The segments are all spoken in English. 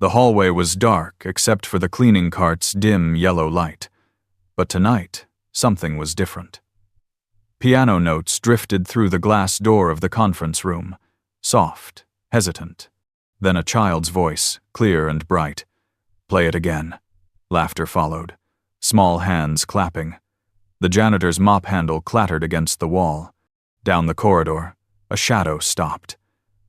The hallway was dark except for the cleaning cart's dim yellow light. But tonight, something was different. Piano notes drifted through the glass door of the conference room, soft, hesitant. Then a child's voice, clear and bright. "Play it again." Laughter followed, small hands clapping. The janitor's mop handle clattered against the wall. Down the corridor, a shadow stopped.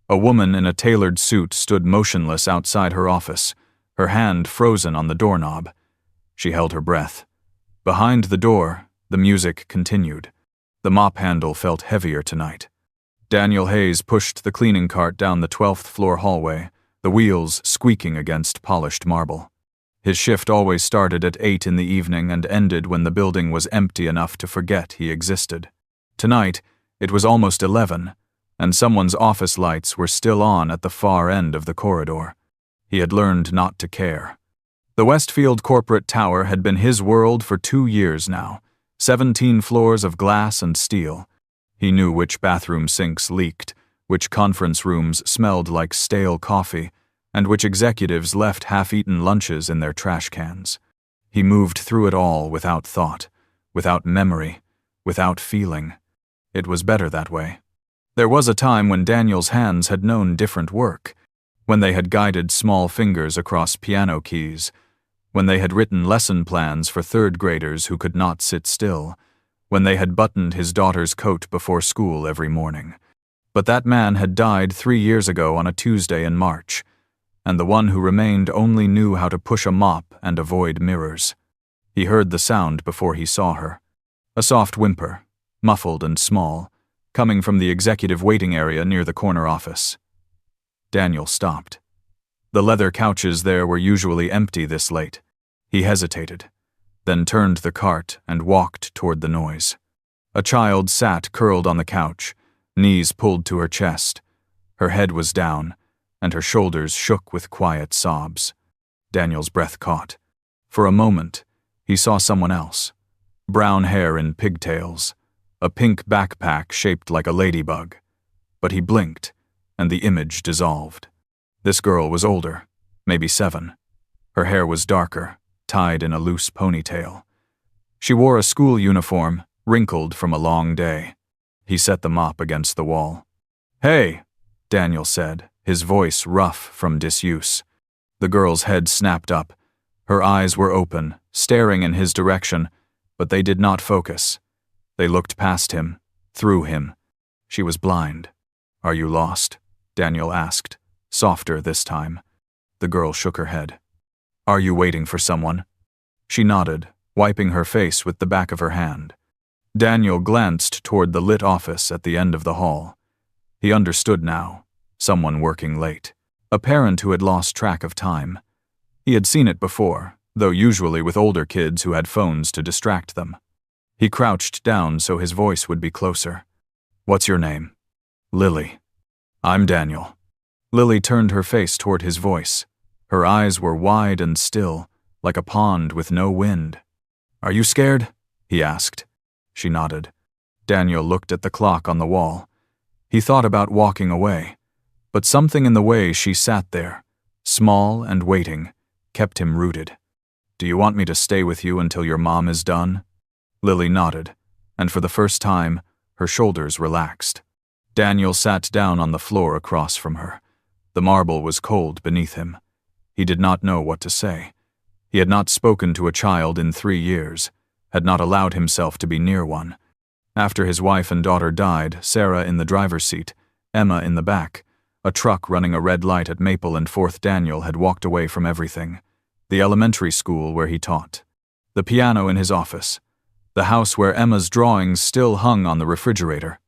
A woman in a tailored suit stood motionless outside her office, her hand frozen on the doorknob. She held her breath. Behind the door, the music continued. The mop handle felt heavier tonight. Daniel Hayes pushed the cleaning cart down the 12th floor hallway, the wheels squeaking against polished marble. His shift always started at 8 in the evening and ended when the building was empty enough to forget he existed. Tonight, it was almost 11, and someone's office lights were still on at the far end of the corridor. He had learned not to care. The Westfield corporate tower had been his world for 2 years now, 17 floors of glass and steel. He knew which bathroom sinks leaked, which conference rooms smelled like stale coffee, and which executives left half-eaten lunches in their trash cans. He moved through it all without thought, without memory, without feeling. It was better that way. There was a time when Daniel's hands had known different work, when they had guided small fingers across piano keys, when they had written lesson plans for third graders who could not sit still, when they had buttoned his daughter's coat before school every morning. But that man had died 3 years ago on a Tuesday in March, and the one who remained only knew how to push a mop and avoid mirrors. He heard the sound before he saw her. A soft whimper, muffled and small, coming from the executive waiting area near the corner office. Daniel stopped. The leather couches there were usually empty this late. He hesitated, then turned the cart and walked toward the noise. A child sat curled on the couch, knees pulled to her chest. Her head was down, and her shoulders shook with quiet sobs. Daniel's breath caught. For a moment, he saw someone else. Brown hair in pigtails, a pink backpack shaped like a ladybug. But he blinked, and the image dissolved. This girl was older, maybe 7. Her hair was darker, tied in a loose ponytail. She wore a school uniform, wrinkled from a long day. He set the mop against the wall. "Hey," Daniel said, his voice rough from disuse. The girl's head snapped up. Her eyes were open, staring in his direction, but they did not focus. They looked past him, through him. She was blind. "Are you lost?" Daniel asked, softer this time. The girl shook her head. "Are you waiting for someone?" She nodded, wiping her face with the back of her hand. Daniel glanced toward the lit office at the end of the hall. He understood now. Someone working late. A parent who had lost track of time. He had seen it before, though usually with older kids who had phones to distract them. He crouched down so his voice would be closer. "What's your name?" "Lily." "I'm Daniel." Lily turned her face toward his voice. Her eyes were wide and still, like a pond with no wind. "Are you scared?" he asked. She nodded. Daniel looked at the clock on the wall. He thought about walking away, but something in the way she sat there, small and waiting, kept him rooted. "Do you want me to stay with you until your mom is done?" Lily nodded, and for the first time, her shoulders relaxed. Daniel sat down on the floor across from her. The marble was cold beneath him. He did not know what to say. He had not spoken to a child in 3 years, had not allowed himself to be near one. After his wife and daughter died, Sarah in the driver's seat, Emma in the back, a truck running a red light at Maple and 4th, Daniel had walked away from everything. The elementary school where he taught. The piano in his office. The house where Emma's drawings still hung on the refrigerator.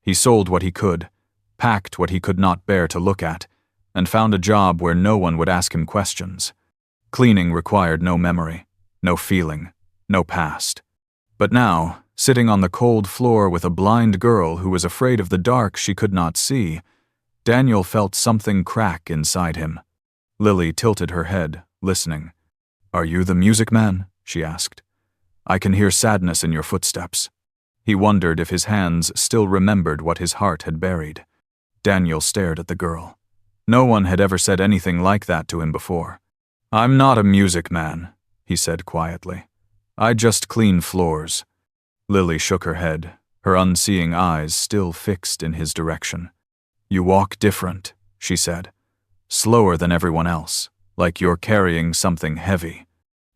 He sold what he could, packed what he could not bear to look at, and found a job where no one would ask him questions. Cleaning required no memory, no feeling, no past. But now, sitting on the cold floor with a blind girl who was afraid of the dark she could not see, Daniel felt something crack inside him. Lily tilted her head, listening. "Are you the music man?" she asked. "I can hear sadness in your footsteps." He wondered if his hands still remembered what his heart had buried. Daniel stared at the girl. No one had ever said anything like that to him before. "I'm not a music man," he said quietly. "I just clean floors." Lily shook her head, her unseeing eyes still fixed in his direction. "You walk different," she said. "Slower than everyone else, like you're carrying something heavy."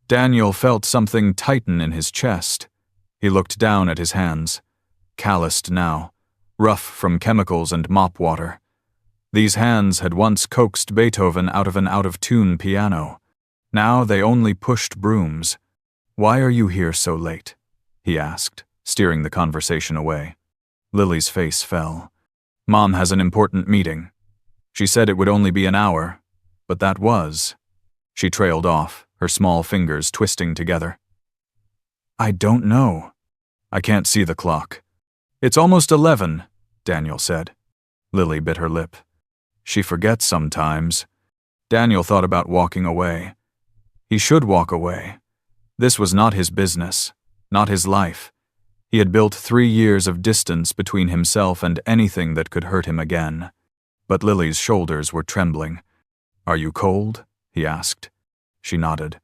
Daniel felt something tighten in his chest. He looked down at his hands, calloused now, rough from chemicals and mop water. These hands had once coaxed Beethoven out of an out-of-tune piano. Now they only pushed brooms. "Why are you here so late?" he asked, steering the conversation away. Lily's face fell. "Mom has an important meeting. She said it would only be an hour, but that was." She trailed off, her small fingers twisting together. "I don't know. I can't see the clock." "It's almost 11, Daniel said. Lily bit her lip. "She forgets sometimes." Daniel thought about walking away. He should walk away. This was not his business, not his life. He had built 3 years of distance between himself and anything that could hurt him again. But Lily's shoulders were trembling. "Are you cold?" he asked. She nodded.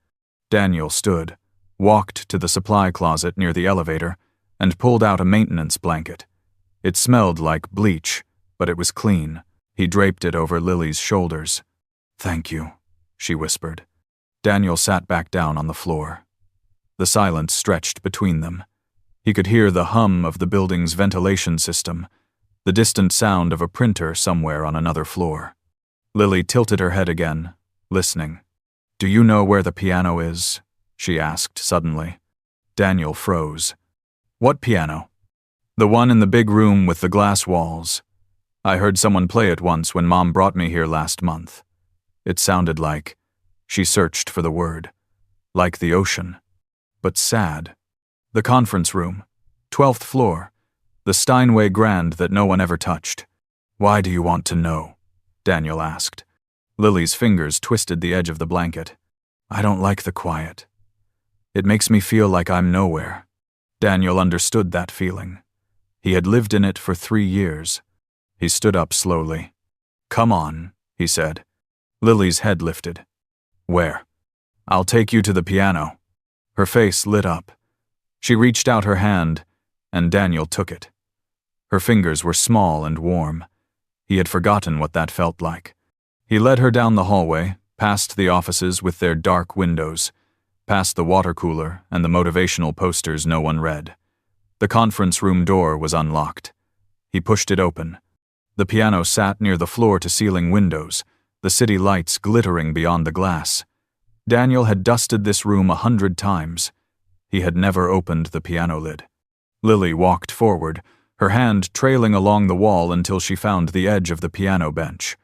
Daniel stood, walked to the supply closet near the elevator, and pulled out a maintenance blanket. It smelled like bleach, but it was clean. He draped it over Lily's shoulders. "Thank you," she whispered. Daniel sat back down on the floor. The silence stretched between them. He could hear the hum of the building's ventilation system, the distant sound of a printer somewhere on another floor. Lily tilted her head again, listening. "Do you know where the piano is?" she asked suddenly. Daniel froze. "What piano?" "The one in the big room with the glass walls. I heard someone play it once when Mom brought me here last month. It sounded like," she searched for the word, "like the ocean. But sad. The conference room, 12th floor, the Steinway Grand that no one ever touched." "Why do you want to know?" Daniel asked. Lily's fingers twisted the edge of the blanket. "I don't like the quiet. It makes me feel like I'm nowhere." Daniel understood that feeling. He had lived in it for 3 years. He stood up slowly. "Come on," he said. Lily's head lifted. "Where?" "I'll take you to the piano." Her face lit up. She reached out her hand, and Daniel took it. Her fingers were small and warm. He had forgotten what that felt like. He led her down the hallway, past the offices with their dark windows, past the water cooler and the motivational posters no one read. The conference room door was unlocked. He pushed it open. The piano sat near the floor-to-ceiling windows, the city lights glittering beyond the glass. Daniel had dusted this room 100 times. He had never opened the piano lid. Lily walked forward, her hand trailing along the wall until she found the edge of the piano bench.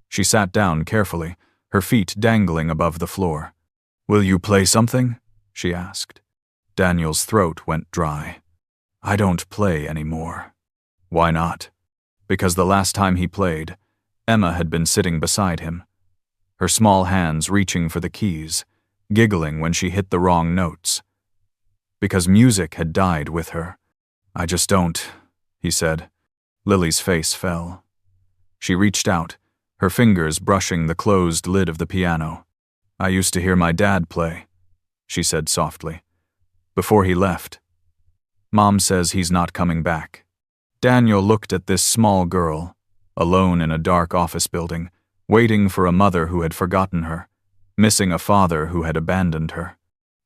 She sat down carefully, her feet dangling above the floor. "Will you play something?" she asked. Daniel's throat went dry. "I don't play anymore." "Why not?" "Because the last time he played, Emma had been sitting beside him, her small hands reaching for the keys, giggling when she hit the wrong notes. Because music had died with her. "I just don't," he said. Lily's face fell. She reached out, her fingers brushing the closed lid of the piano. "I used to hear my dad play," she said softly. "Before he left. Mom says he's not coming back." Daniel looked at this small girl, alone in a dark office building, waiting for a mother who had forgotten her, missing a father who had abandoned her.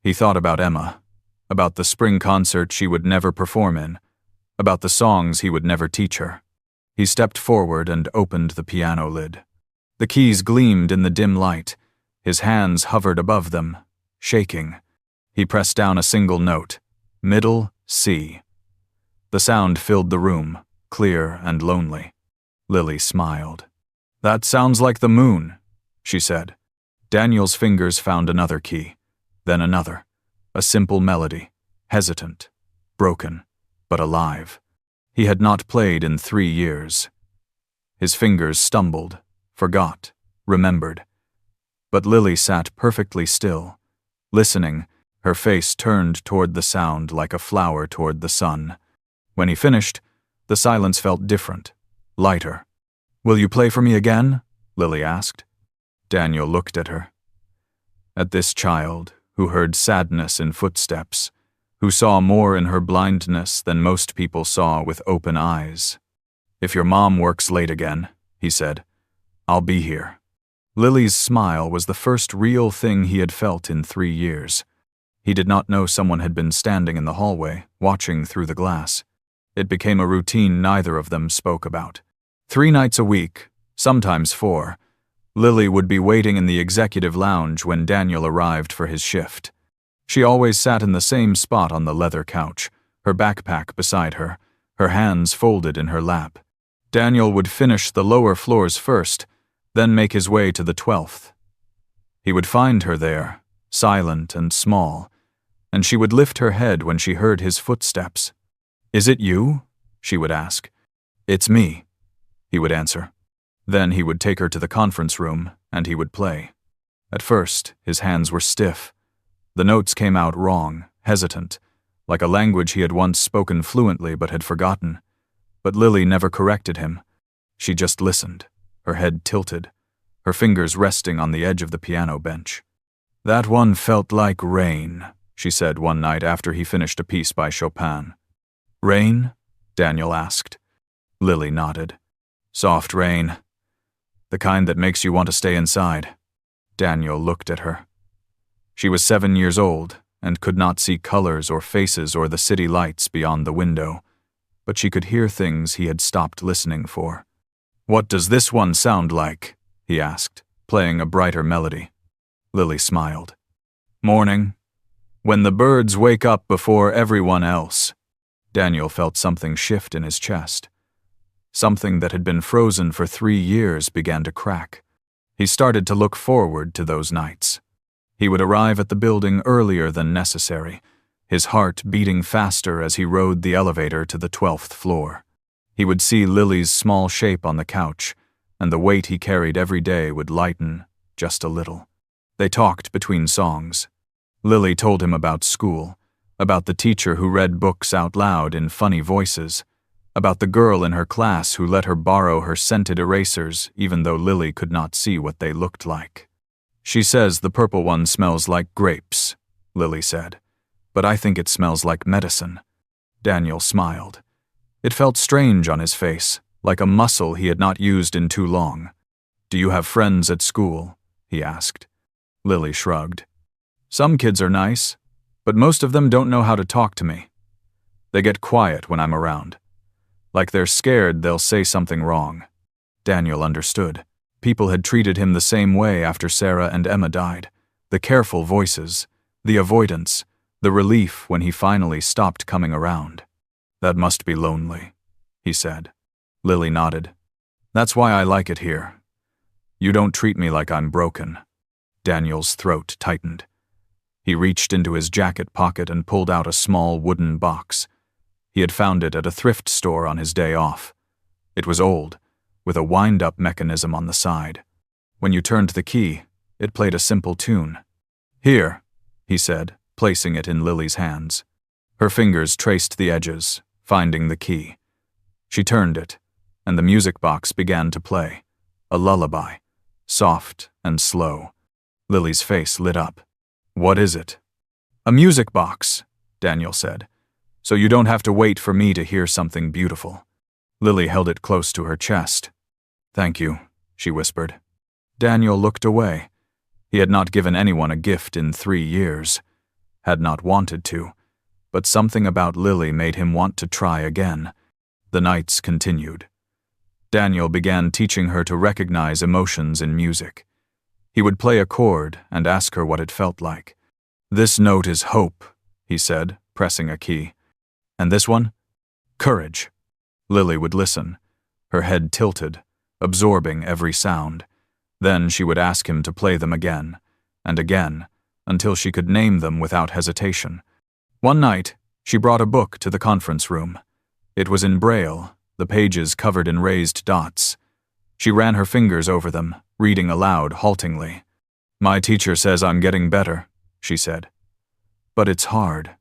He thought about Emma, about the spring concert she would never perform in, about the songs he would never teach her. He stepped forward and opened the piano lid. The keys gleamed in the dim light. His hands hovered above them, shaking. He pressed down a single note, middle C. The sound filled the room, clear and lonely. Lily smiled. "That sounds like the moon," she said. Daniel's fingers found another key, then another, a simple melody, hesitant, broken, but alive. He had not played in 3 years. His fingers stumbled, forgot, remembered. But Lily sat perfectly still, listening, her face turned toward the sound like a flower toward the sun. When he finished, the silence felt different, lighter. "Will you play for me again?" Lily asked. Daniel looked at her. At this child, who heard sadness in footsteps, who saw more in her blindness than most people saw with open eyes. If your mom works late again, he said, I'll be here. Lily's smile was the first real thing he had felt in 3 years. He did not know someone had been standing in the hallway, watching through the glass. It became a routine neither of them spoke about. 3 nights a week, sometimes 4, Lily would be waiting in the executive lounge when Daniel arrived for his shift. She always sat in the same spot on the leather couch, her backpack beside her, her hands folded in her lap. Daniel would finish the lower floors first, then make his way to the 12th. He would find her there, silent and small, and she would lift her head when she heard his footsteps. Is it you? She would ask. It's me, he would answer. Then he would take her to the conference room, and he would play. At first, his hands were stiff. The notes came out wrong, hesitant, like a language he had once spoken fluently but had forgotten. But Lily never corrected him. She just listened, her head tilted, her fingers resting on the edge of the piano bench. That one felt like rain, she said one night after he finished a piece by Chopin. Rain? Daniel asked. Lily nodded. Soft rain. The kind that makes you want to stay inside. Daniel looked at her. She was 7 years old and could not see colors or faces or the city lights beyond the window, but she could hear things he had stopped listening for. What does this one sound like? He asked, playing a brighter melody. Lily smiled. Morning. When the birds wake up before everyone else. Daniel felt something shift in his chest. Something that had been frozen for 3 years began to crack. He started to look forward to those nights. He would arrive at the building earlier than necessary, his heart beating faster as he rode the elevator to the 12th floor. He would see Lily's small shape on the couch, and the weight he carried every day would lighten just a little. They talked between songs. Lily told him about school, about the teacher who read books out loud in funny voices, about the girl in her class who let her borrow her scented erasers even though Lily could not see what they looked like. She says the purple one smells like grapes, Lily said, but I think it smells like medicine. Daniel smiled. It felt strange on his face, like a muscle he had not used in too long. Do you have friends at school? He asked. Lily shrugged. Some kids are nice, but most of them don't know how to talk to me. They get quiet when I'm around. Like they're scared they'll say something wrong. Daniel understood. People had treated him the same way after Sarah and Emma died. The careful voices, the avoidance, the relief when he finally stopped coming around. That must be lonely, he said. Lily nodded. That's why I like it here. You don't treat me like I'm broken. Daniel's throat tightened. He reached into his jacket pocket and pulled out a small wooden box. He had found it at a thrift store on his day off. It was old, with a wind-up mechanism on the side. When you turned the key, it played a simple tune. Here, he said, placing it in Lily's hands. Her fingers traced the edges, finding the key. She turned it, and the music box began to play. A lullaby, soft and slow. Lily's face lit up. What is it? A music box, Daniel said. So you don't have to wait for me to hear something beautiful. Lily held it close to her chest. Thank you, she whispered. Daniel looked away. He had not given anyone a gift in 3 years. Had not wanted to. But something about Lily made him want to try again. The nights continued. Daniel began teaching her to recognize emotions in music. He would play a chord and ask her what it felt like. This note is hope, he said, pressing a key. And this one? Courage. Lily would listen, her head tilted, absorbing every sound. Then she would ask him to play them again, and again, until she could name them without hesitation. One night, she brought a book to the conference room. It was in Braille, the pages covered in raised dots. She ran her fingers over them, reading aloud haltingly. My teacher says I'm getting better, she said. But it's hard.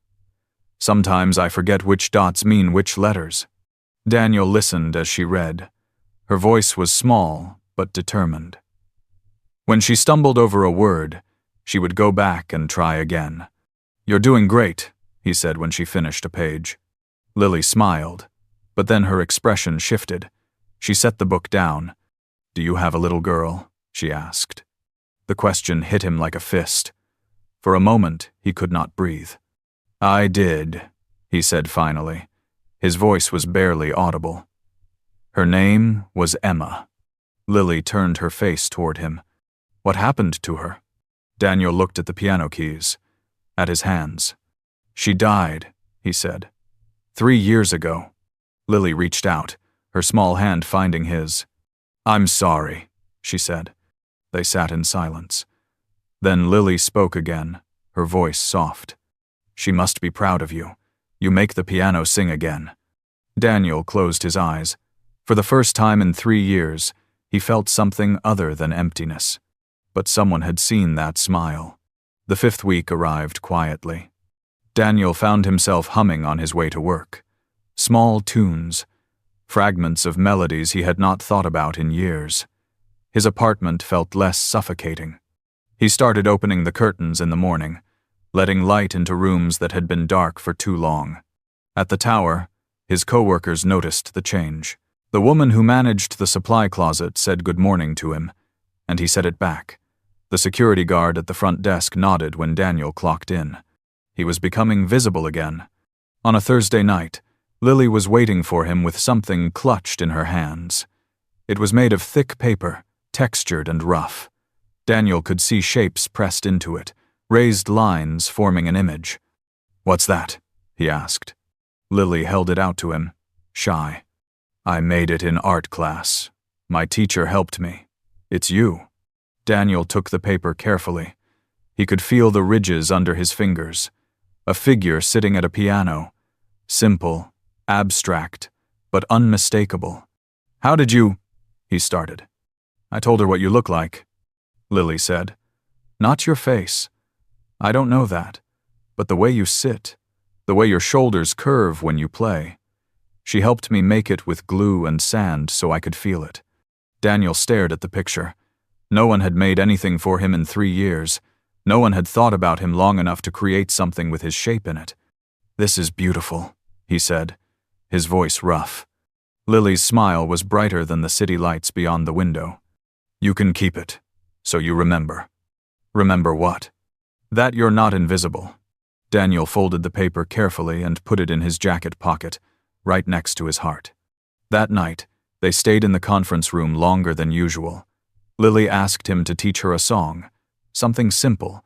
Sometimes I forget which dots mean which letters. Daniel listened as she read. Her voice was small, but determined. When she stumbled over a word, she would go back and try again. "You're doing great," he said when she finished a page. Lily smiled, but then her expression shifted. She set the book down. "Do you have a little girl?" she asked. The question hit him like a fist. For a moment, he could not breathe. "I did," he said finally. His voice was barely audible. Her name was Emma. Lily turned her face toward him. What happened to her? Daniel looked at the piano keys, at his hands. "She died," he said. 3 years ago." Lily reached out, her small hand finding his. "I'm sorry," she said. They sat in silence. Then Lily spoke again, her voice soft. "She must be proud of you. You make the piano sing again." Daniel closed his eyes. For the first time in 3 years, he felt something other than emptiness. But someone had seen that smile. The 5th week arrived quietly. Daniel found himself humming on his way to work. Small tunes, fragments of melodies he had not thought about in years. His apartment felt less suffocating. He started opening the curtains in the morning, letting light into rooms that had been dark for too long. At the tower, his coworkers noticed the change. The woman who managed the supply closet said good morning to him, and he said it back. The security guard at the front desk nodded when Daniel clocked in. He was becoming visible again. On a Thursday night, Lily was waiting for him with something clutched in her hands. It was made of thick paper, textured and rough. Daniel could see shapes pressed into it, raised lines forming an image. "What's that?" he asked. Lily held it out to him, shy. "I made it in art class. My teacher helped me. It's you." Daniel took the paper carefully. He could feel the ridges under his fingers. A figure sitting at a piano. Simple, abstract, but unmistakable. "How did you—" he started. "I told her what you look like," Lily said. "Not your face. I don't know that. But the way you sit, the way your shoulders curve when you play. She helped me make it with glue and sand so I could feel it." Daniel stared at the picture. No one had made anything for him in 3 years. No one had thought about him long enough to create something with his shape in it. "This is beautiful," he said, his voice rough. Lily's smile was brighter than the city lights beyond the window. "You can keep it, so you remember." "Remember what?" "That you're not invisible." Daniel folded the paper carefully and put it in his jacket pocket, right next to his heart. That night, they stayed in the conference room longer than usual. Lily asked him to teach her a song, something simple,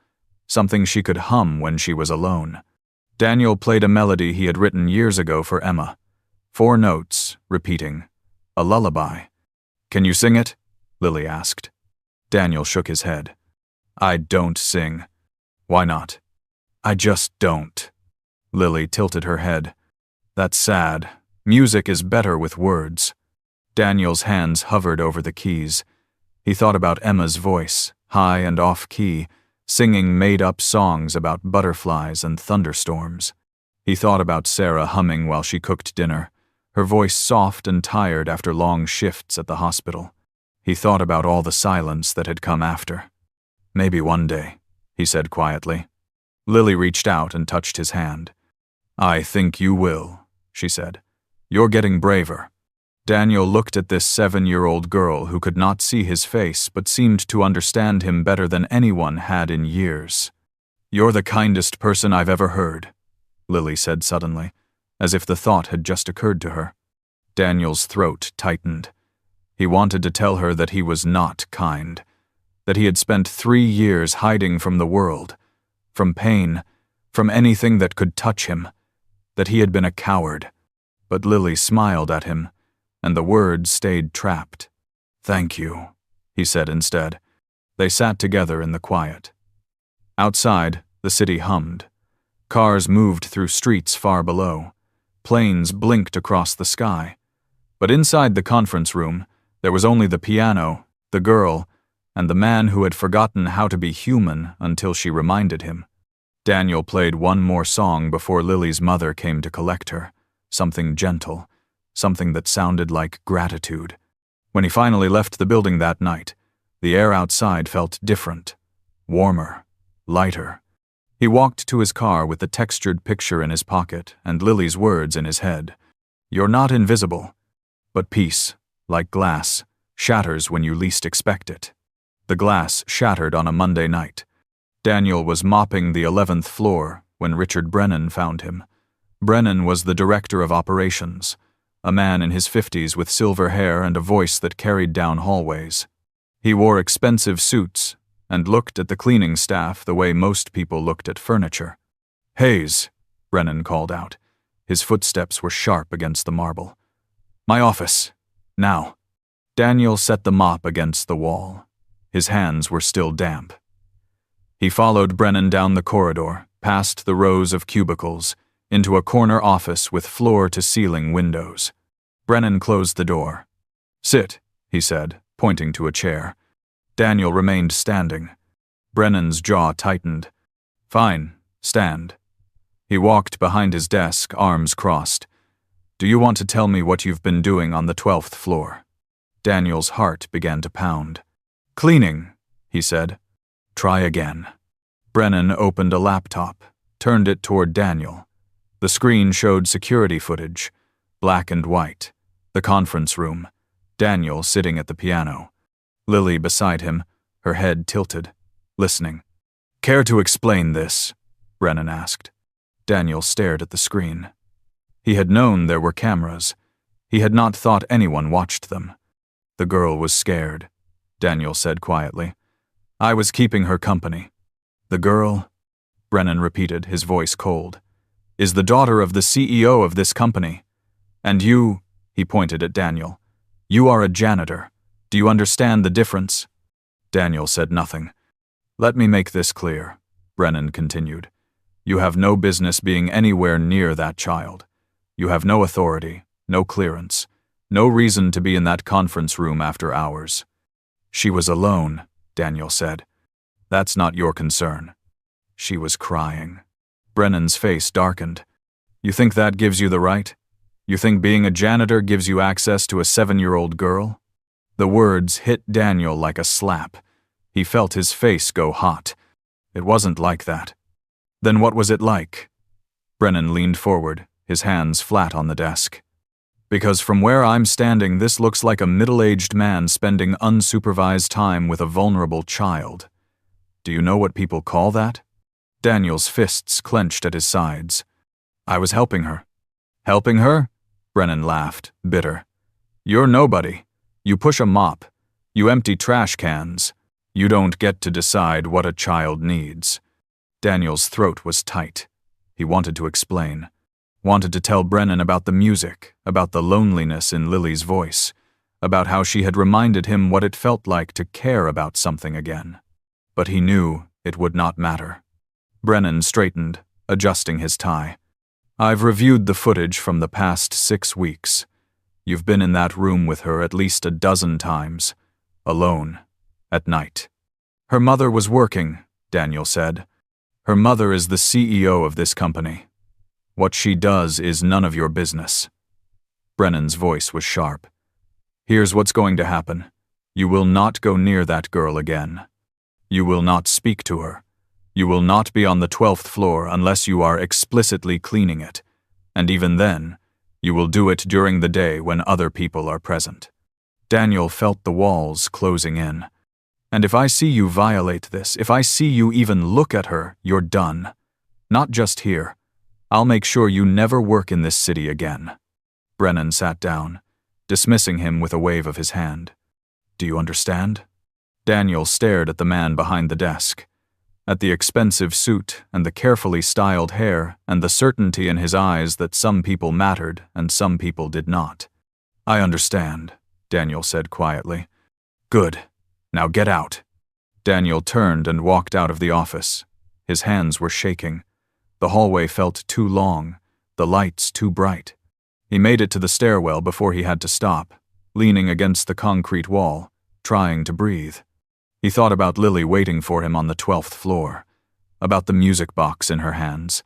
something she could hum when she was alone. Daniel played a melody he had written years ago for Emma. 4 notes, repeating, a lullaby. "Can you sing it?" Lily asked. Daniel shook his head. "I don't sing." "Why not?" "I just don't." Lily tilted her head. "That's sad. Music is better with words." Daniel's hands hovered over the keys. He thought about Emma's voice, high and off-key, singing made-up songs about butterflies and thunderstorms. He thought about Sarah humming while she cooked dinner, her voice soft and tired after long shifts at the hospital. He thought about all the silence that had come after. "Maybe one day," he said quietly. Lily reached out and touched his hand. "I think you will," she said. "You're getting braver." Daniel looked at this 7-year-old girl who could not see his face but seemed to understand him better than anyone had in years. "You're the kindest person I've ever heard," Lily said suddenly, as if the thought had just occurred to her. Daniel's throat tightened. He wanted to tell her that he was not kind, that he had spent 3 years hiding from the world, from pain, from anything that could touch him, that he had been a coward. But Lily smiled at him, and the words stayed trapped. "Thank you," he said instead. They sat together in the quiet. Outside, the city hummed. Cars moved through streets far below. Planes blinked across the sky. But inside the conference room, there was only the piano, the girl, and the man who had forgotten how to be human until she reminded him. Daniel played one more song before Lily's mother came to collect her, something gentle, something that sounded like gratitude. When he finally left the building that night, The air outside felt different, warmer, lighter. He walked to his car with the textured picture in his pocket and Lily's words in his head. You're not invisible, but peace, like glass, shatters when you least expect it. The glass shattered on a Monday night. Daniel was mopping the 11th floor when Richard Brennan found him. Brennan was the director of operations, a man in his 50s with silver hair and a voice that carried down hallways. He wore expensive suits and looked at the cleaning staff the way most people looked at furniture. Hayes, Brennan called out. His footsteps were sharp against the marble. My office, now. Daniel set the mop against the wall. His hands were still damp. He followed Brennan down the corridor, past the rows of cubicles, into a corner office with floor-to-ceiling windows. Brennan closed the door. Sit, he said, pointing to a chair. Daniel remained standing. Brennan's jaw tightened. Fine, stand. He walked behind his desk, arms crossed. Do you want to tell me what you've been doing on the 12th floor? Daniel's heart began to pound. Cleaning, he said. Try again. Brennan opened a laptop, turned it toward Daniel. The screen showed security footage, black and white, the conference room, Daniel sitting at the piano. Lily beside him, her head tilted, listening. Care to explain this? Brennan asked. Daniel stared at the screen. He had known there were cameras. He had not thought anyone watched them. The girl was scared, Daniel said quietly. I was keeping her company. The girl, Brennan repeated, his voice cold, is the daughter of the CEO of this company. And you, he pointed at Daniel, you are a janitor. Do you understand the difference? Daniel said nothing. Let me make this clear, Brennan continued. You have no business being anywhere near that child. You have no authority, no clearance, no reason to be in that conference room after hours. She was alone, Daniel said. That's not your concern. She was crying. Brennan's face darkened. You think that gives you the right? You think being a janitor gives you access to a 7-year-old girl? The words hit Daniel like a slap. He felt his face go hot. It wasn't like that. Then what was it like? Brennan leaned forward, his hands flat on the desk. Because from where I'm standing, this looks like a middle-aged man spending unsupervised time with a vulnerable child. Do you know what people call that? Daniel's fists clenched at his sides. I was helping her. Helping her? Brennan laughed, bitter. You're nobody. You push a mop. You empty trash cans. You don't get to decide what a child needs. Daniel's throat was tight. He wanted to explain. Wanted to tell Brennan about the music, about the loneliness in Lily's voice, about how she had reminded him what it felt like to care about something again. But he knew it would not matter. Brennan straightened, adjusting his tie. I've reviewed the footage from the past 6 weeks. You've been in that room with her at least a dozen times, alone, at night. Her mother was working, Daniel said. Her mother is the CEO of this company. What she does is none of your business. Brennan's voice was sharp. Here's what's going to happen. You will not go near that girl again. You will not speak to her. You will not be on the 12th floor unless you are explicitly cleaning it. And even then, you will do it during the day when other people are present. Daniel felt the walls closing in. And if I see you violate this, if I see you even look at her, you're done. Not just here. I'll make sure you never work in this city again. Brennan sat down, dismissing him with a wave of his hand. Do you understand? Daniel stared at the man behind the desk, at the expensive suit and the carefully styled hair and the certainty in his eyes that some people mattered and some people did not. I understand, Daniel said quietly. Good. Now get out. Daniel turned and walked out of the office. His hands were shaking. The hallway felt too long, the lights too bright. He made it to the stairwell before he had to stop, leaning against the concrete wall, trying to breathe. He thought about Lily waiting for him on the 12th floor, about the music box in her hands,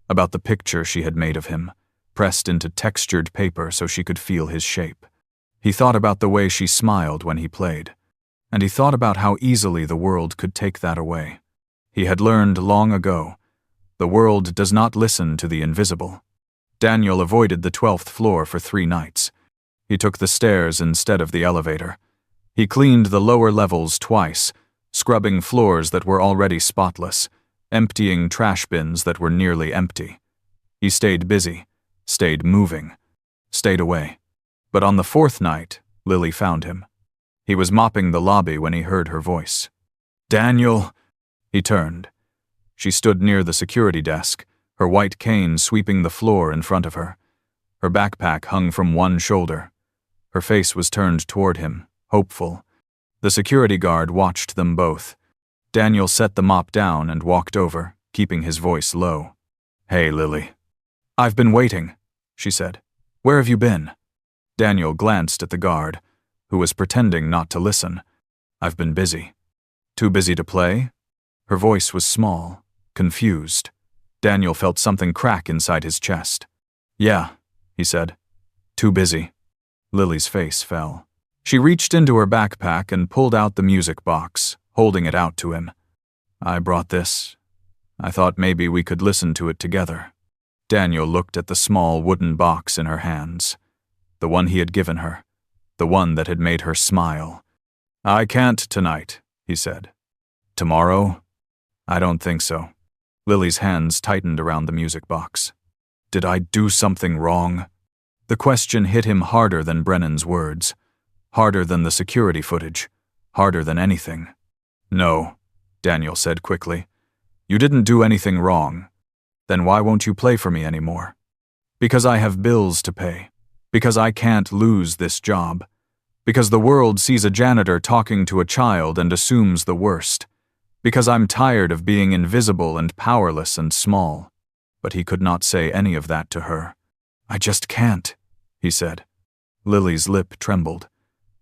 about the picture she had made of him, pressed into textured paper so she could feel his shape. He thought about the way she smiled when he played. and he thought about how easily the world could take that away. He had learned long ago, the world does not listen to the invisible. Daniel avoided the 12th floor for 3 nights. He took the stairs instead of the elevator. He cleaned the lower levels twice, scrubbing floors that were already spotless, emptying trash bins that were nearly empty. He stayed busy, stayed moving, stayed away. But on the 4th night, Lily found him. He was mopping the lobby when he heard her voice. "Daniel!" He turned. She stood near the security desk, her white cane sweeping the floor in front of her. Her backpack hung from one shoulder. Her face was turned toward him, hopeful. The security guard watched them both. Daniel set the mop down and walked over, keeping his voice low. "Hey, Lily." "I've been waiting," she said. "Where have you been?" Daniel glanced at the guard, who was pretending not to listen. "I've been busy." "Too busy to play?" Her voice was small, confused. Daniel felt something crack inside his chest. "Yeah," he said. "Too busy." Lily's face fell. She reached into her backpack and pulled out the music box, holding it out to him. "I brought this. I thought maybe we could listen to it together." Daniel looked at the small wooden box in her hands. The one he had given her. The one that had made her smile. "I can't tonight," he said. "Tomorrow?" "I don't think so." Lily's hands tightened around the music box. "Did I do something wrong?" The question hit him harder than Brennan's words. Harder than the security footage. Harder than anything. "No," Daniel said quickly. "You didn't do anything wrong. Then why won't you play for me anymore?" "Because I have bills to pay. Because I can't lose this job. Because the world sees a janitor talking to a child and assumes the worst. Because I'm tired of being invisible and powerless and small." But he could not say any of that to her. "I just can't," he said. Lily's lip trembled.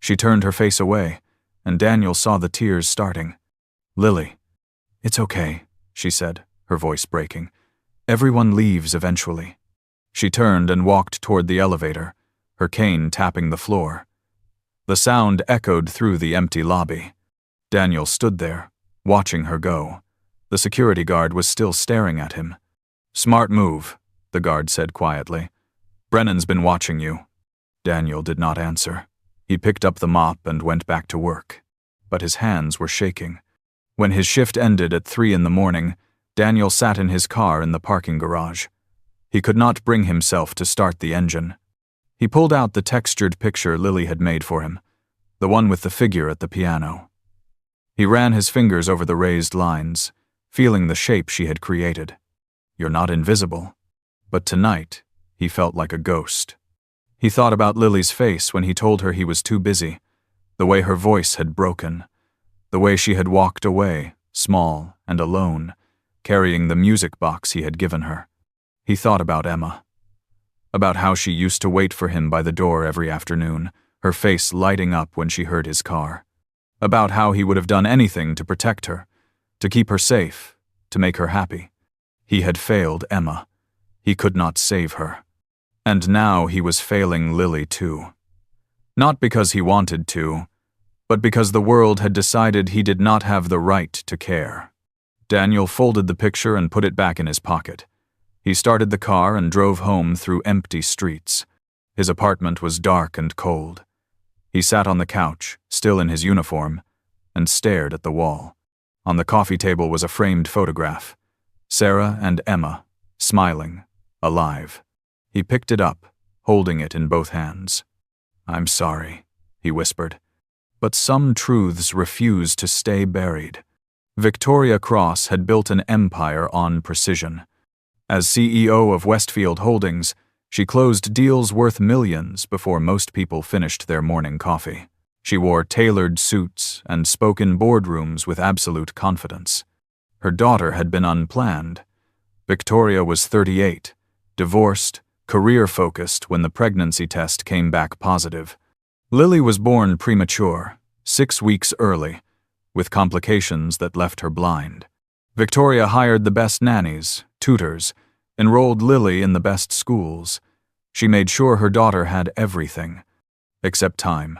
She turned her face away, and Daniel saw the tears starting. "Lily." "It's okay," she said, her voice breaking. "Everyone leaves eventually." She turned and walked toward the elevator, her cane tapping the floor. The sound echoed through the empty lobby. Daniel stood there, watching her go. The security guard was still staring at him. "Smart move," the guard said quietly. "Brennan's been watching you." Daniel did not answer. He picked up the mop and went back to work. But his hands were shaking. When his shift ended at 3 in the morning, Daniel sat in his car in the parking garage. He could not bring himself to start the engine. He pulled out the textured picture Lily had made for him, the one with the figure at the piano. He ran his fingers over the raised lines, feeling the shape she had created. "You're not invisible." But tonight, he felt like a ghost. He thought about Lily's face when he told her he was too busy, the way her voice had broken, the way she had walked away, small and alone, carrying the music box he had given her. He thought about Emma. About how she used to wait for him by the door every afternoon, her face lighting up when she heard his car. About how he would have done anything to protect her, to keep her safe, to make her happy. He had failed Emma. He could not save her. And now he was failing Lily too. Not because he wanted to, but because the world had decided he did not have the right to care. Daniel folded the picture and put it back in his pocket. He started the car and drove home through empty streets. His apartment was dark and cold. He sat on the couch, still in his uniform, and stared at the wall. On the coffee table was a framed photograph. Sarah and Emma, smiling, alive. He picked it up, holding it in both hands. "I'm sorry," he whispered. But some truths refused to stay buried. Victoria Cross had built an empire on precision. As CEO of Westfield Holdings, she closed deals worth millions before most people finished their morning coffee. She wore tailored suits and spoke in boardrooms with absolute confidence. Her daughter had been unplanned. Victoria was 38, divorced, career-focused when the pregnancy test came back positive. Lily was born premature, 6 weeks early, with complications that left her blind. Victoria hired the best nannies, tutors, enrolled Lily in the best schools. She made sure her daughter had everything, except time.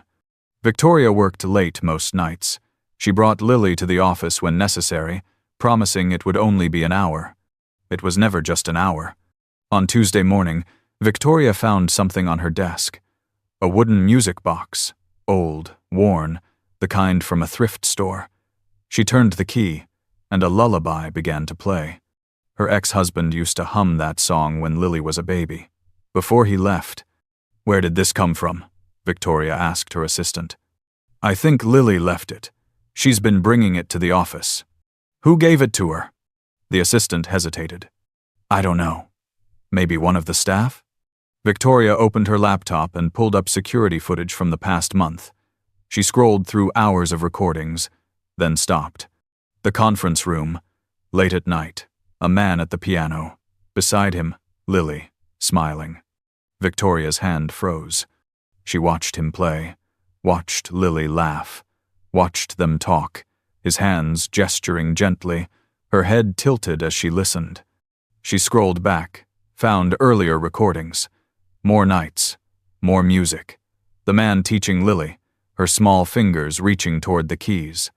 Victoria worked late most nights. She brought Lily to the office when necessary, promising it would only be an hour. It was never just an hour. On Tuesday morning, Victoria found something on her desk. A wooden music box, old, worn, the kind from a thrift store. She turned the key, and a lullaby began to play. Her ex-husband used to hum that song when Lily was a baby. Before he left, "Where did this come from?" Victoria asked her assistant. "I think Lily left it. She's been bringing it to the office." "Who gave it to her?" The assistant hesitated. "I don't know. Maybe one of the staff?" Victoria opened her laptop and pulled up security footage from the past month. She scrolled through hours of recordings, then stopped. The conference room, late at night, a man at the piano. Beside him, Lily, smiling. Victoria's hand froze. She watched him play, watched Lily laugh, watched them talk, his hands gesturing gently, her head tilted as she listened. She scrolled back, found earlier recordings. More nights, more music. The man teaching Lily, her small fingers reaching toward the keys.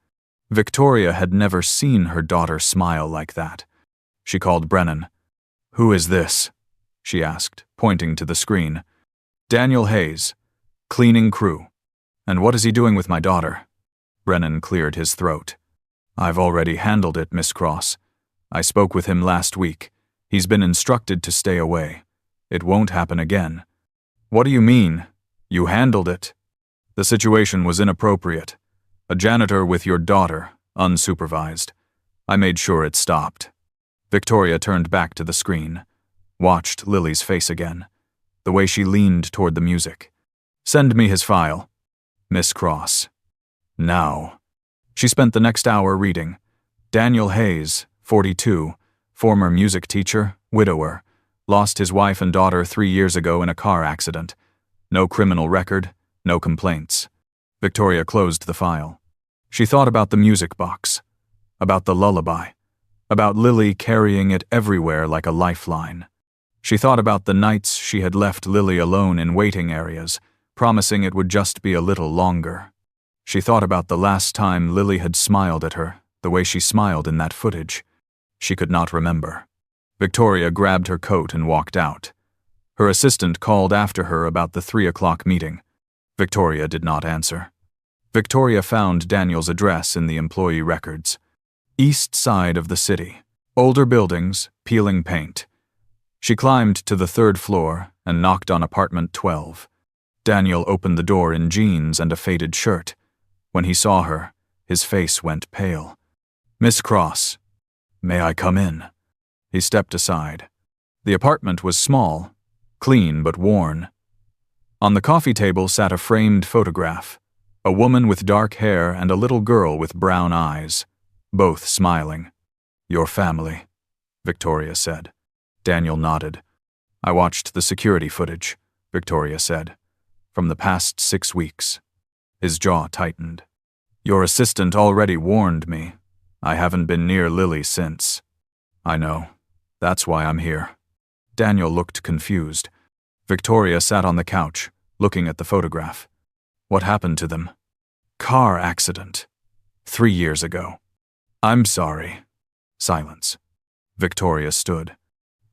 Victoria had never seen her daughter smile like that. She called Brennan. "Who is this?" she asked, pointing to the screen. "Daniel Hayes, cleaning crew." "And what is he doing with my daughter?" Brennan cleared his throat. "I've already handled it, Miss Cross. I spoke with him last week. He's been instructed to stay away. It won't happen again." "What do you mean? You handled it?" "The situation was inappropriate. A janitor with your daughter, unsupervised. I made sure it stopped." Victoria turned back to the screen, watched Lily's face again, the way she leaned toward the music. "Send me his file." "Miss Cross." "Now." She spent the next hour reading. Daniel Hayes, 42, former music teacher, widower, lost his wife and daughter 3 years ago in a car accident. No criminal record, no complaints. Victoria closed the file. She thought about the music box, about the lullaby, about Lily carrying it everywhere like a lifeline. She thought about the nights she had left Lily alone in waiting areas, promising it would just be a little longer. She thought about the last time Lily had smiled at her, the way she smiled in that footage. She could not remember. Victoria grabbed her coat and walked out. Her assistant called after her about the 3 o'clock meeting. Victoria did not answer. Victoria found Daniel's address in the employee records. East side of the city. Older buildings, peeling paint. She climbed to the 3rd floor and knocked on apartment 12. Daniel opened the door in jeans and a faded shirt. When he saw her, his face went pale. "Miss Cross, may I come in?" He stepped aside. The apartment was small, clean but worn. On the coffee table sat a framed photograph, a woman with dark hair and a little girl with brown eyes, both smiling. "Your family," Victoria said. Daniel nodded. "I watched the security footage," Victoria said, "from the past 6 weeks." His jaw tightened. "Your assistant already warned me. I haven't been near Lily since." "I know. That's why I'm here." Daniel looked confused. Victoria sat on the couch, looking at the photograph. "What happened to them?" "Car accident. 3 years ago." "I'm sorry." Silence. Victoria stood.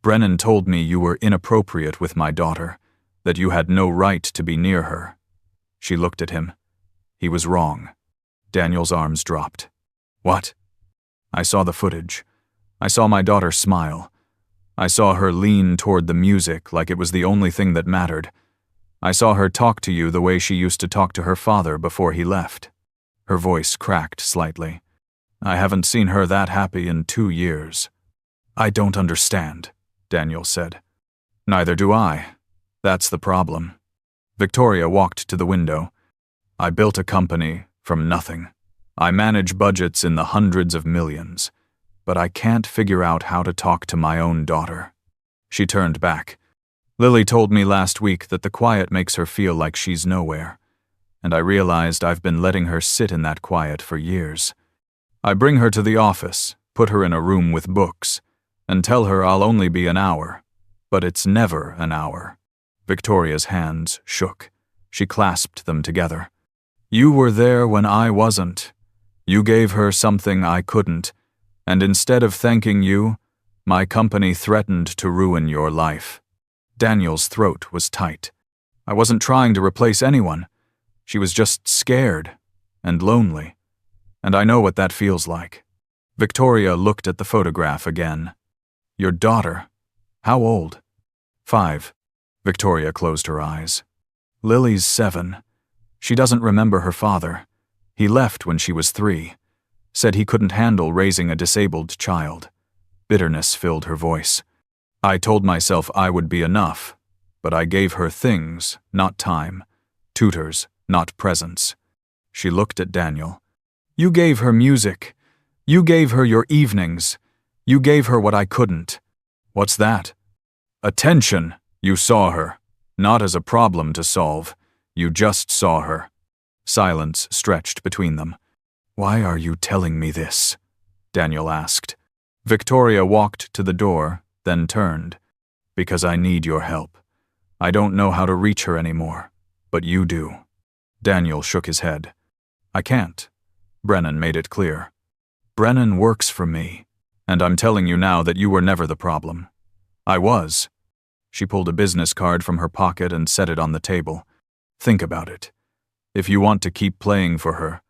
"Brennan told me you were inappropriate with my daughter, that you had no right to be near her." She looked at him. He was wrong. Daniel's arms dropped. "What?" "I saw the footage. I saw my daughter smile. I saw her lean toward the music like it was the only thing that mattered. I saw her talk to you the way she used to talk to her father before he left." Her voice cracked slightly. "I haven't seen her that happy in 2 years." "I don't understand," Daniel said. "Neither do I. That's the problem." Victoria walked to the window. "I built a company from nothing. I manage budgets in the hundreds of millions. But I can't figure out how to talk to my own daughter." She turned back. "Lily told me last week that the quiet makes her feel like she's nowhere. And I realized I've been letting her sit in that quiet for years. I bring her to the office, put her in a room with books, and tell her I'll only be an hour. But it's never an hour." Victoria's hands shook. She clasped them together. You were there when I wasn't. You gave her something I couldn't, and instead of thanking you, my company threatened to ruin your life." Daniel's throat was tight. I wasn't trying to replace anyone. She was just scared and lonely, and I know what that feels like. Victoria looked at the photograph again. "Your daughter? How old?" "5. Victoria closed her eyes. "Lily's 7. She doesn't remember her father. He left when she was 3. Said he couldn't handle raising a disabled child." Bitterness filled her voice. "I told myself I would be enough, but I gave her things, not time. Tutors, not presents." She looked at Daniel. "You gave her music. You gave her your evenings. You gave her what I couldn't." "What's that?" "Attention. You saw her. Not as a problem to solve. You just saw her." Silence stretched between them. "Why are you telling me this?" Daniel asked. Victoria walked to the door, then turned. "Because I need your help. I don't know how to reach her anymore, but you do." Daniel shook his head. "I can't." Brennan made it clear. "Brennan works for me, and I'm telling you now that you were never the problem." "I was." She pulled a business card from her pocket and set it on the table. "Think about it. If you want to keep playing for her,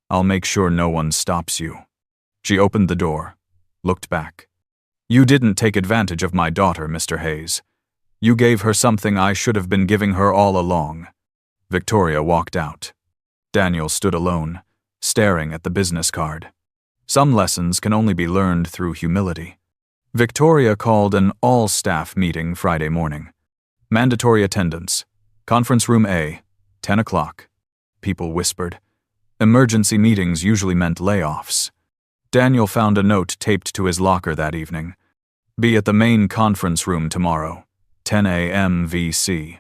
I'll make sure no one stops you." She opened the door, looked back. "You didn't take advantage of my daughter, Mr. Hayes. You gave her something I should have been giving her all along." Victoria walked out. Daniel stood alone, staring at the business card. Some lessons can only be learned through humility. Victoria called an all-staff meeting Friday morning. Mandatory attendance. Conference room A, 10 o'clock. People whispered. Emergency meetings usually meant layoffs. Daniel found a note taped to his locker that evening. "Be at the main conference room tomorrow, 10 a.m. VC."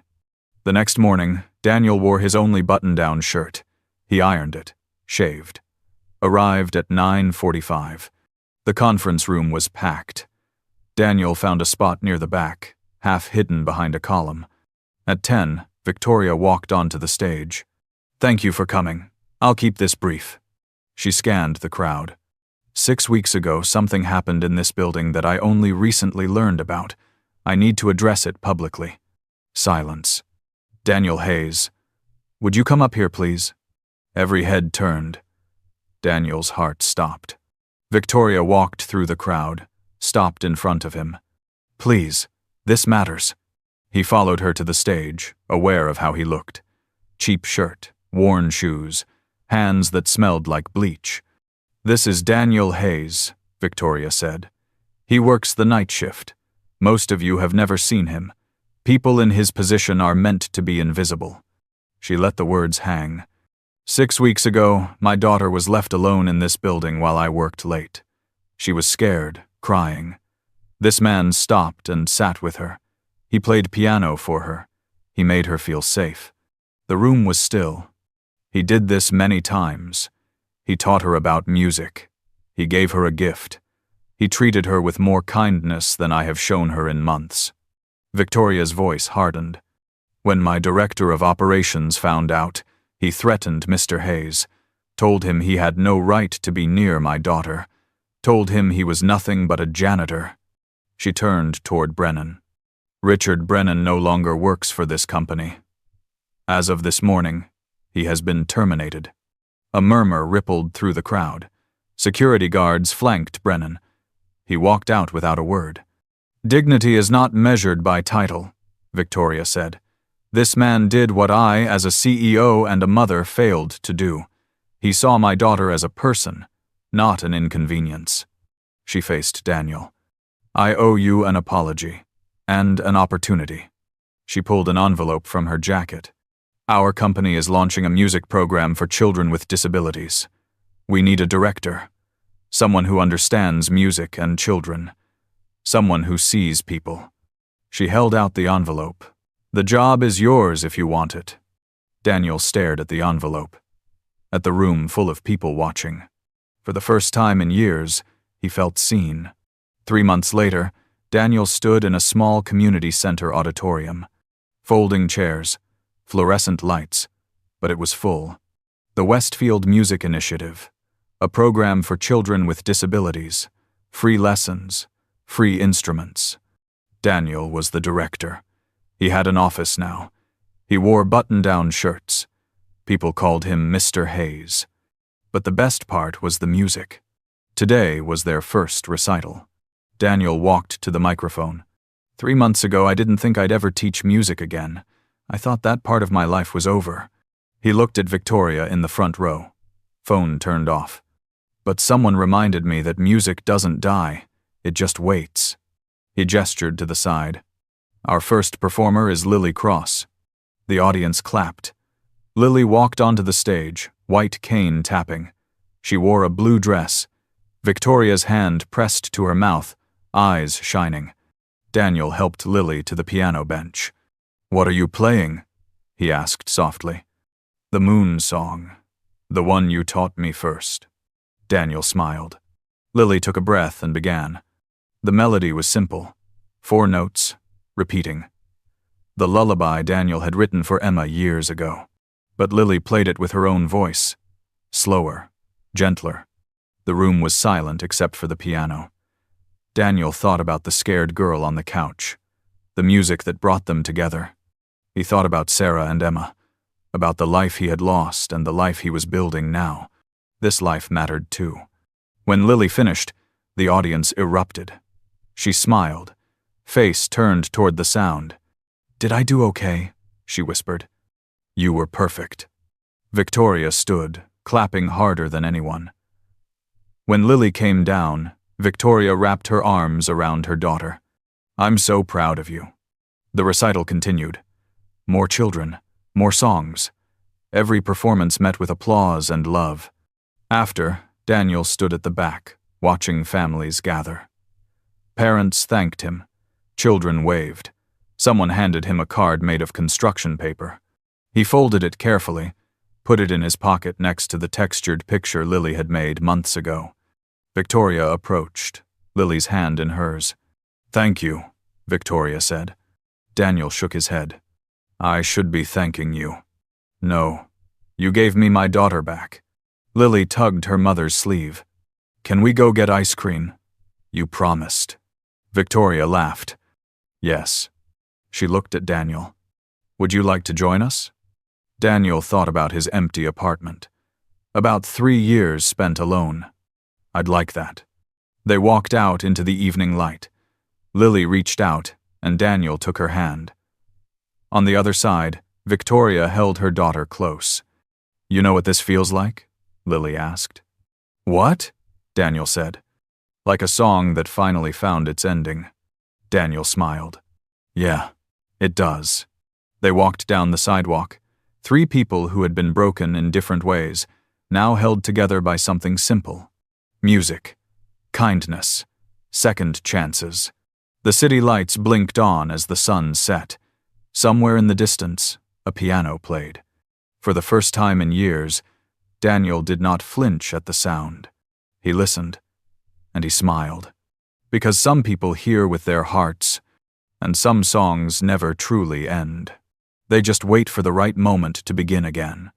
The next morning, Daniel wore his only button-down shirt. He ironed it, shaved. Arrived at 9:45. The conference room was packed. Daniel found a spot near the back, half hidden behind a column. At 10, Victoria walked onto the stage. "Thank you for coming. I'll keep this brief." She scanned the crowd. 6 weeks ago, something happened in this building that I only recently learned about. I need to address it publicly. Silence. "Daniel Hayes. Would you come up here, please?" Every head turned. Daniel's heart stopped. Victoria walked through the crowd, stopped in front of him. "Please, this matters." He followed her to the stage, aware of how he looked. Cheap shirt, worn shoes, hands that smelled like bleach. "This is Daniel Hayes," Victoria said. "He works the night shift. Most of you have never seen him. People in his position are meant to be invisible." She let the words hang. 6 weeks ago, my daughter was left alone in this building while I worked late. She was scared, crying. This man stopped and sat with her. He played piano for her. He made her feel safe. The room was still. He did this many times. He taught her about music. He gave her a gift. He treated her with more kindness than I have shown her in months. Victoria's voice hardened. When my director of operations found out, he threatened Mr. Hayes, told him he had no right to be near my daughter, told him he was nothing but a janitor. She turned toward Brennan. "Richard Brennan no longer works for this company. As of this morning, he has been terminated." A murmur rippled through the crowd. Security guards flanked Brennan. He walked out without a word. "Dignity is not measured by title," Victoria said. "This man did what I, as a CEO and a mother, failed to do. He saw my daughter as a person, not an inconvenience." She faced Daniel. "I owe you an apology, and an opportunity." She pulled an envelope from her jacket. "Our company is launching a music program for children with disabilities. We need a director, someone who understands music and children, someone who sees people." She held out the envelope. "The job is yours if you want it." Daniel stared at the envelope, at the room full of people watching. For the first time in years, he felt seen. 3 months later, Daniel stood in a small community center auditorium. Folding chairs, fluorescent lights, but it was full. The Westfield Music Initiative, a program for children with disabilities, free lessons, free instruments. Daniel was the director. He had an office now. He wore button-down shirts. People called him Mr. Hayes. But the best part was the music. Today was their first recital. Daniel walked to the microphone. 3 months ago, I didn't think I'd ever teach music again. I thought that part of my life was over. He looked at Victoria in the front row. Phone turned off. But someone reminded me that music doesn't die. It just waits. He gestured to the side. Our first performer is Lily Cross. The audience clapped. Lily walked onto the stage, white cane tapping. She wore a blue dress. Victoria's hand pressed to her mouth, eyes shining. Daniel helped Lily to the piano bench. "What are you playing?" he asked softly. "The Moon Song, the one you taught me first." Daniel smiled. Lily took a breath and began. The melody was simple. 4 notes, repeating. The lullaby Daniel had written for Emma years ago. But Lily played it with her own voice. Slower, gentler. The room was silent except for the piano. Daniel thought about the scared girl on the couch, the music that brought them together. He thought about Sarah and Emma, about the life he had lost and the life he was building now. This life mattered too. When Lily finished, the audience erupted. She smiled, face turned toward the sound. "Did I do okay?" she whispered. "You were perfect." Victoria stood, clapping harder than anyone. When Lily came down, Victoria wrapped her arms around her daughter. "I'm so proud of you." The recital continued. More children, more songs. Every performance met with applause and love. After, Daniel stood at the back, watching families gather. Parents thanked him. Children waved. Someone handed him a card made of construction paper. He folded it carefully, put it in his pocket next to the textured picture Lily had made months ago. Victoria approached, Lily's hand in hers. "Thank you," Victoria said. Daniel shook his head. "I should be thanking you." "No, you gave me my daughter back." Lily tugged her mother's sleeve. "Can we go get ice cream?" "You promised." Victoria laughed. "Yes." She looked at Daniel. "Would you like to join us?" Daniel thought about his empty apartment. About 3 years spent alone. "I'd like that." They walked out into the evening light. Lily reached out, and Daniel took her hand. On the other side, Victoria held her daughter close. "You know what this feels like?" Lily asked. "What?" Daniel said. "Like a song that finally found its ending." Daniel smiled. "Yeah, it does." They walked down the sidewalk. 3 people who had been broken in different ways, now held together by something simple. Music, kindness, second chances. The city lights blinked on as the sun set. Somewhere in the distance, a piano played. For the first time in years, Daniel did not flinch at the sound. He listened, and he smiled. Because some people hear with their hearts, and some songs never truly end. They just wait for the right moment to begin again.